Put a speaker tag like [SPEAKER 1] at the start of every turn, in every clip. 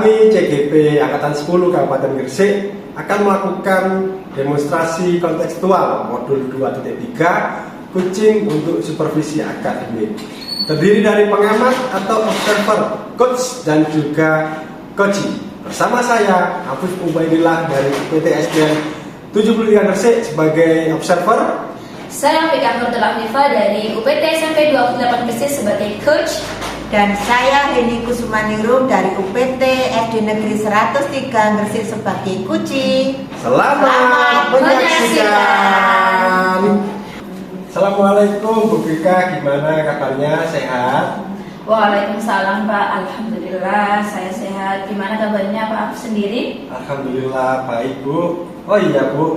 [SPEAKER 1] Kami CGP Angkatan 10 Kabupaten Gresik akan melakukan demonstrasi kontekstual modul 2.3 coaching untuk supervisi akademik. Terdiri dari pengamat atau observer, coach dan juga coaching. Bersama saya, Afif Ubaidillah dari UPT SDN 73 Gresik sebagai observer.
[SPEAKER 2] Saya Vika Nurul Afifah dari UPT SMP 28 Gresik sebagai coach.
[SPEAKER 3] Dan saya Heni Kusumaningrum dari UPT SD Negeri 103 Gresik sebagai coaching.
[SPEAKER 1] Selamat menyaksikan. Assalamualaikum Bu Vika, gimana kabarnya? Sehat?
[SPEAKER 2] Waalaikumsalam Pak, Alhamdulillah saya sehat. Gimana kabarnya Pak sendiri?
[SPEAKER 1] Alhamdulillah baik Bu. Oh iya Bu,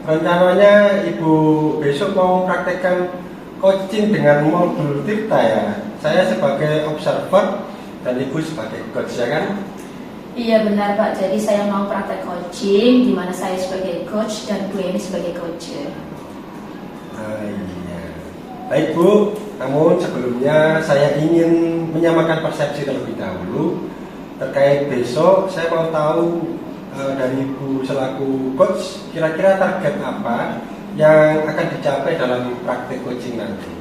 [SPEAKER 1] rencananya Ibu besok mau praktekkan coaching dengan modul Tirta ya. Saya sebagai observer dan Ibu sebagai coach ya kan?
[SPEAKER 2] Iya benar Pak, jadi saya mau praktek coaching di mana saya sebagai coach dan Bu Eni sebagai coach.
[SPEAKER 1] Iya. Baik Bu, namun sebelumnya saya ingin menyamakan persepsi terlebih dahulu terkait besok. Saya mau tahu dari Ibu selaku coach, kira-kira target apa yang akan dicapai dalam praktek coaching nanti?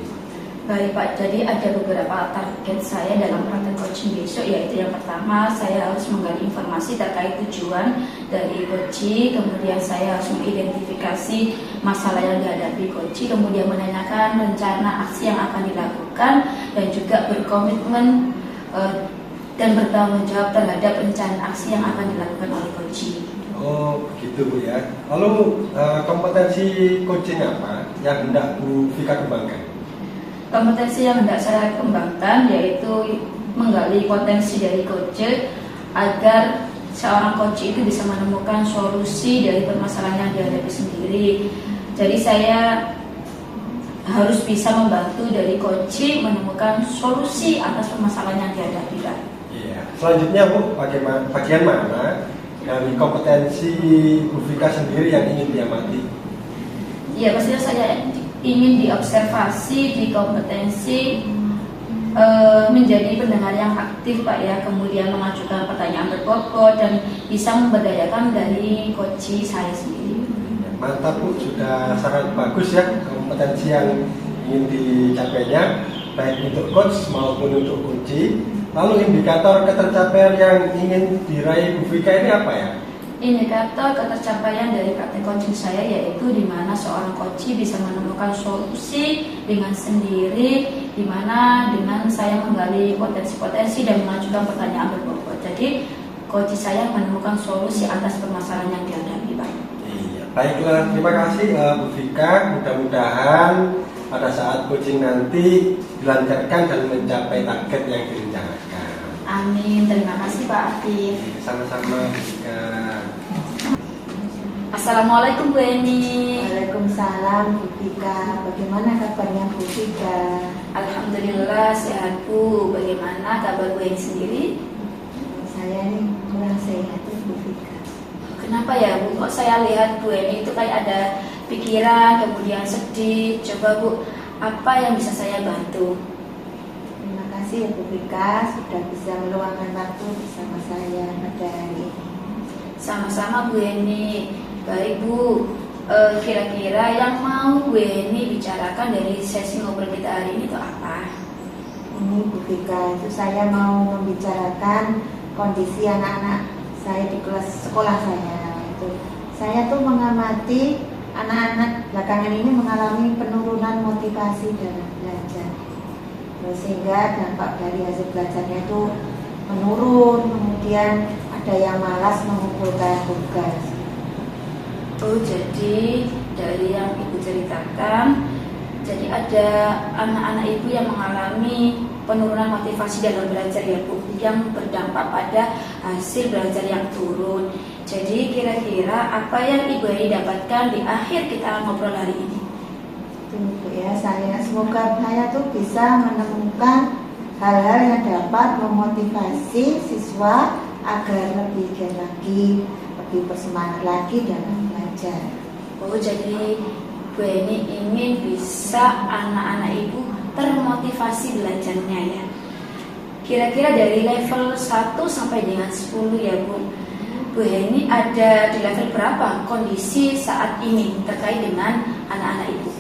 [SPEAKER 2] Baik Pak, jadi ada beberapa target saya dalam praktek coaching besok, yaitu yang pertama saya harus menggali informasi terkait tujuan dari coaching, kemudian saya harus mengidentifikasi masalah yang dihadapi coaching, kemudian menanyakan rencana aksi yang akan dilakukan dan juga berkomitmen dan bertanggung jawab terhadap rencana aksi yang akan dilakukan oleh coaching.
[SPEAKER 1] Oh begitu Bu ya. Lalu kompetensi coaching apa yang hendak Bu Vika kembangkan?
[SPEAKER 2] Kompetensi yang hendak saya kembangkan yaitu menggali potensi dari coach agar seorang coach itu bisa menemukan solusi dari permasalahan yang dihadapi sendiri. Jadi saya harus bisa membantu dari coach menemukan solusi atas permasalahan yang dihadapi.
[SPEAKER 1] Iya. Selanjutnya Bu, bagian mana dari kompetensi Bu Vika sendiri yang ingin diamati?
[SPEAKER 2] Iya, pastinya saya ingin diobservasi, dikompetensi, menjadi pendengar yang aktif Pak ya, kemudian mengajukan pertanyaan berbobot dan bisa memberdayakan dari coach saya sendiri.
[SPEAKER 1] Mantap Bu, sudah sangat bagus ya kompetensi yang ingin dicapainya baik untuk coach maupun untuk coach. Lalu indikator ketercapaian yang ingin diraih Bu Vika ini apa ya?
[SPEAKER 2] Indikator ketercapaian dari praktek coaching saya yaitu di mana seorang coach bisa menemukan solusi dengan sendiri, di mana dengan saya menggali potensi-potensi dan mengajukan pertanyaan berbobot. Jadi coach saya menemukan solusi atas permasalahan yang dihadapi Pak.
[SPEAKER 1] Iya, baiklah, terima kasih Bu Vika. Mudah-mudahan pada saat coaching nanti dilancarkan dan mencapai target yang direncanakan.
[SPEAKER 2] Amin, terima kasih Pak Afif.
[SPEAKER 1] Sama-sama Bu Vika.
[SPEAKER 2] Assalamualaikum Bu Eni.
[SPEAKER 3] Waalaikumsalam Bu Vika. Bagaimana kabarnya Bu Vika?
[SPEAKER 2] Alhamdulillah sehat Bu. Bagaimana kabar Bu Eni sendiri?
[SPEAKER 3] Saya ini kurang sehat Bu Vika.
[SPEAKER 2] Kenapa ya Bu? Kok saya lihat Bu Eni itu kayak ada pikiran, kemudian sedih. Coba Bu, apa yang bisa saya bantu?
[SPEAKER 3] Terima kasih ya Bu Vika sudah bisa meluangkan waktu bersama saya pada hari ini.
[SPEAKER 2] Sama-sama Bu Eni. Baik Bu, kira-kira yang mau Bu Eni bicarakan dari sesi ngobrol kita hari ini itu apa?
[SPEAKER 3] Ini Bu Vika, itu saya mau membicarakan kondisi anak-anak saya di kelas sekolah saya. Saya tuh mengamati anak-anak belakangan ini mengalami penurunan motivasi dalam belajar. Sehingga dampak dari hasil belajarnya itu menurun, kemudian ada yang malas mengumpulkan tugas.
[SPEAKER 2] Oh, jadi dari yang Ibu ceritakan, jadi ada anak-anak Ibu yang mengalami penurunan motivasi dalam belajar ya Bu, yang berdampak pada hasil belajar yang turun. Jadi kira-kira apa yang Ibu Eni dapatkan di akhir kita ngobrol hari ini?
[SPEAKER 3] Tunggu ya, semoga saya tuh bisa menemukan hal-hal yang dapat memotivasi siswa agar lebih giat lagi, lebih bersemangat lagi dalam belajar.
[SPEAKER 2] Oh, jadi Bu Eni ingin bisa anak-anak Ibu termotivasi belajarnya ya. Kira-kira dari level 1 sampai dengan 10 ya Bu. Bu Heni ada di level berapa kondisi saat ini terkait dengan anak-anak Ibu?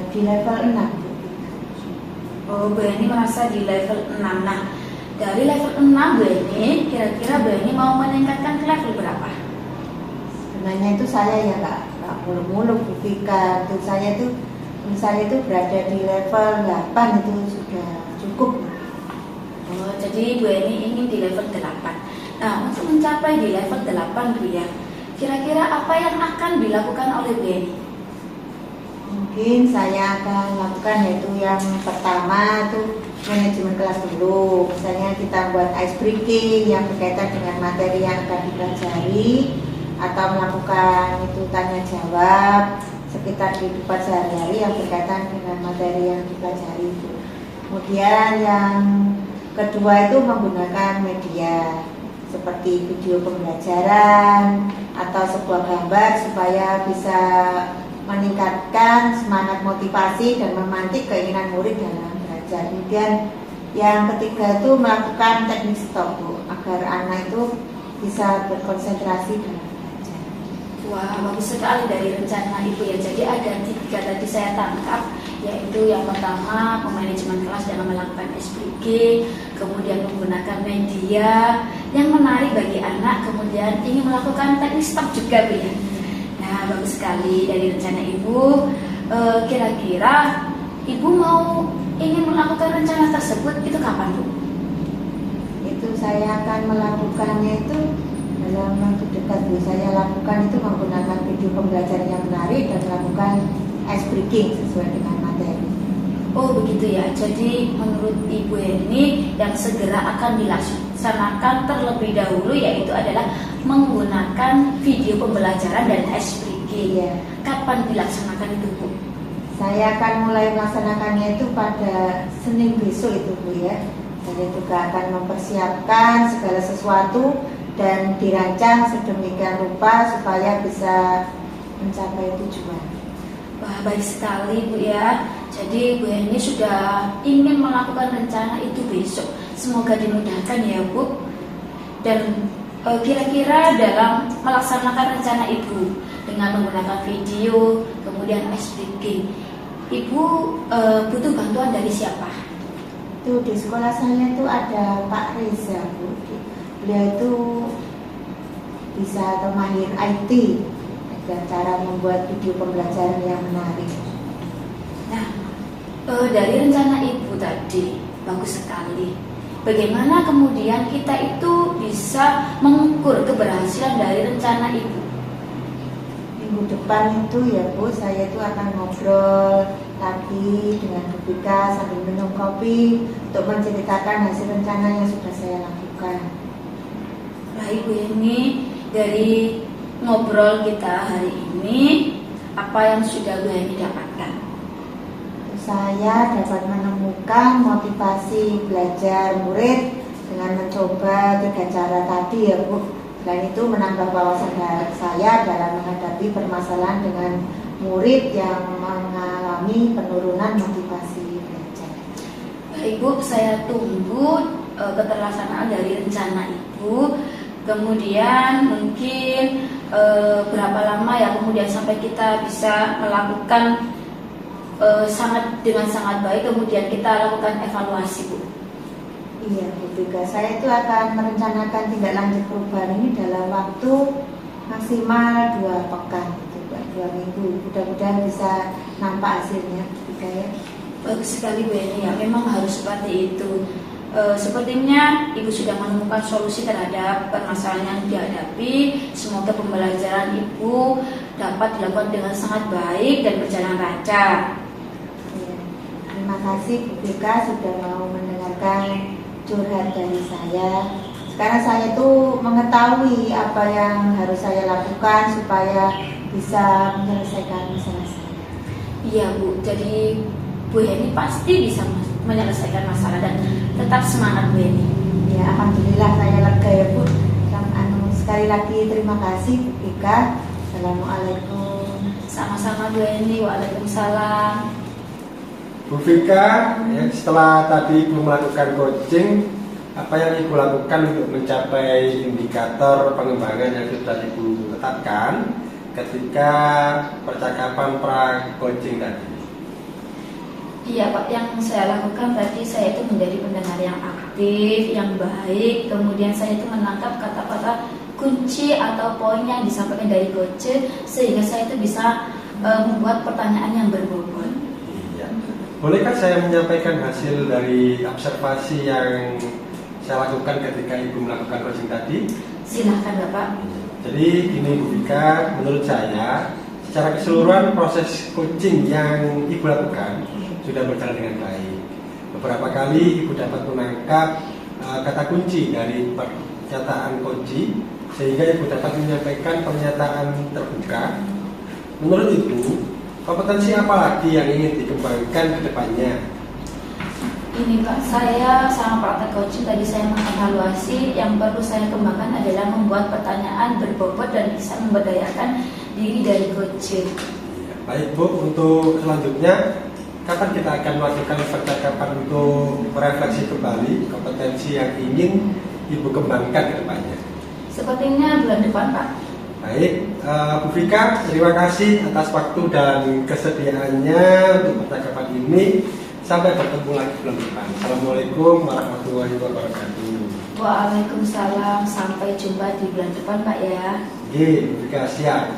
[SPEAKER 3] Di level 6.
[SPEAKER 2] Oh, Bu Heni merasa di level 6. Nah, dari level 6 Bu Heni, kira-kira Bu Heni mau meningkatkan ke level berapa?
[SPEAKER 3] Sebenarnya itu saya ya nggak muluk-muluk Bu Vika. Untuk saya itu berada di level 8 itu sudah cukup.
[SPEAKER 2] Oh, jadi Bu Heni ingin di level 8. Nah, untuk mencapai di level 8 Bu ya, kira-kira apa yang akan dilakukan oleh Bu Heni?
[SPEAKER 3] Mungkin saya akan lakukan yaitu yang pertama itu manajemen kelas dulu. Misalnya kita buat ice breaking yang berkaitan dengan materi yang akan dipelajari, atau melakukan itu tanya jawab sekitar kehidupan sehari-hari yang berkaitan dengan materi yang dipelajari itu. Kemudian yang kedua itu menggunakan media seperti video pembelajaran atau sebuah gambar supaya bisa meningkatkan semangat motivasi dan memantik keinginan murid dalam belajar. Kemudian yang ketiga itu melakukan teknik stop Bu, agar anak itu bisa berkonsentrasi dalam belajar.
[SPEAKER 2] Wah, bagus sekali dari rencana Ibu ya. Jadi ada 3 tadi saya tangkap, yaitu yang pertama pemanajemen kelas dalam melakukan SPG, kemudian menggunakan media yang menarik bagi anak, kemudian ingin melakukan teknik stop juga Bu ya. Nah, bagus sekali dari rencana Ibu. Kira-kira Ibu mau ingin melakukan rencana tersebut itu kapan Bu?
[SPEAKER 3] Itu saya akan melakukannya itu dalam waktu dekat Bu. Saya lakukan itu menggunakan video pembelajaran yang menarik dan melakukan ice breaking sesuai dengan materi.
[SPEAKER 2] Oh begitu ya. Jadi menurut Ibu Heni yang segera akan dilaksanakan terlebih dahulu yaitu adalah menggunakan video pembelajaran dan SPG.
[SPEAKER 3] Iya.
[SPEAKER 2] Kapan dilaksanakan itu Bu?
[SPEAKER 3] Saya akan mulai melaksanakannya itu pada Senin besok itu Bu ya. Saya juga akan mempersiapkan segala sesuatu dan dirancang sedemikian rupa supaya bisa mencapai tujuan.
[SPEAKER 2] Wah, baik sekali Bu ya. Jadi Bu Heni sudah ingin melakukan rencana itu besok. Semoga dimudahkan ya Bu. Dan kira-kira dalam melaksanakan rencana Ibu dengan menggunakan video, kemudian SPG, Ibu butuh bantuan dari siapa?
[SPEAKER 3] Itu di sekolah saya itu ada Pak Reza Bu. Beliau itu bisa atau mahir IT dan cara membuat video pembelajaran yang menarik.
[SPEAKER 2] Nah, dari rencana Ibu tadi bagus sekali. Bagaimana kemudian kita itu bisa mengukur keberhasilan dari rencana Ibu?
[SPEAKER 3] Minggu depan itu ya Bu, saya itu akan ngobrol lagi dengan Bu Vika sambil minum kopi untuk menceritakan hasil rencana yang sudah saya lakukan.
[SPEAKER 2] Baik Bu Heni, dari ngobrol kita hari ini, apa yang sudah Bu Heni dapatkan?
[SPEAKER 3] Saya dapat menemukan motivasi belajar murid dengan mencoba 3 cara tadi ya Bu. Selain itu menambah wawasan saya dalam menghadapi permasalahan dengan murid yang mengalami penurunan motivasi belajar.
[SPEAKER 2] Baik Bu, saya tunggu keterlaksanaan dari rencana Ibu. Kemudian mungkin berapa lama ya kemudian sampai kita bisa melakukan dengan sangat baik, kemudian kita lakukan evaluasi Bu.
[SPEAKER 3] Iya Bu Vika, saya itu akan merencanakan tindak lanjut perubahan ini dalam waktu maksimal 2 pekan, 2 minggu. Mudah-mudahan bisa nampak hasilnya Bu Vika ya.
[SPEAKER 2] Bagus sekali Bu Heni ya, memang harus seperti itu. Sepertinya Ibu sudah menemukan solusi terhadap permasalahan yang dihadapi. Semoga pembelajaran Ibu dapat dilakukan dengan sangat baik dan berjalan lancar.
[SPEAKER 3] Ya, terima kasih Bu Vika sudah mau mendengarkan curhat dari saya. Sekarang saya tuh mengetahui apa yang harus saya lakukan supaya bisa menyelesaikan masalah saya.
[SPEAKER 2] Iya Bu, jadi Bu Heni pasti bisa menyelesaikan masalah dan tetap semangat Bu Heni.
[SPEAKER 3] Ya, alhamdulillah saya lega ya Bu. Sekali lagi terima kasih Bu Vika. Assalamualaikum.
[SPEAKER 2] Sama-sama Bu Heni, waalaikumsalam.
[SPEAKER 1] Bu Vika, ya, setelah tadi Ibu melakukan coaching, apa yang Ibu lakukan untuk mencapai indikator pengembangan yang sudah Ibu tetapkan ketika percakapan pra-coaching tadi?
[SPEAKER 2] Iya Pak, yang saya lakukan tadi saya itu menjadi pendengar yang aktif, yang baik. Kemudian saya itu menangkap kata-kata kunci atau poin yang disampaikan dari coach, sehingga saya itu bisa membuat pertanyaan yang berbobot.
[SPEAKER 1] Iya. Bolehkah saya menyampaikan hasil dari observasi yang saya lakukan ketika Ibu melakukan coaching tadi?
[SPEAKER 2] Silahkan Bapak.
[SPEAKER 1] Jadi ini Bu Vika, menurut saya secara keseluruhan proses coaching yang Ibu lakukan sudah berjalan dengan baik. Beberapa kali Ibu dapat menangkap kata kunci dari pernyataan kunci, sehingga Ibu dapat menyampaikan pernyataan terbuka. Menurut Ibu, kompetensi apa lagi yang ingin dikembangkan ke depannya?
[SPEAKER 2] Ini Pak, saya sama praktek coaching tadi saya mengevaluasi yang perlu saya kembangkan adalah membuat pertanyaan berbobot dan bisa memberdayakan diri dari coaching.
[SPEAKER 1] Baik Bu, untuk selanjutnya kapan kita akan melakukan percakapan untuk merefleksi kembali kompetensi yang ingin Ibu kembangkan ke depannya?
[SPEAKER 2] Sepertinya bulan depan Pak.
[SPEAKER 1] Baik, Bu Vika, terima kasih atas waktu dan kesediaannya untuk percakapan ini. Sampai bertemu lagi bulan depan. Assalamualaikum warahmatullahi wabarakatuh.
[SPEAKER 2] Waalaikumsalam, sampai jumpa di bulan depan Pak ya.
[SPEAKER 1] Bu Vika, siap.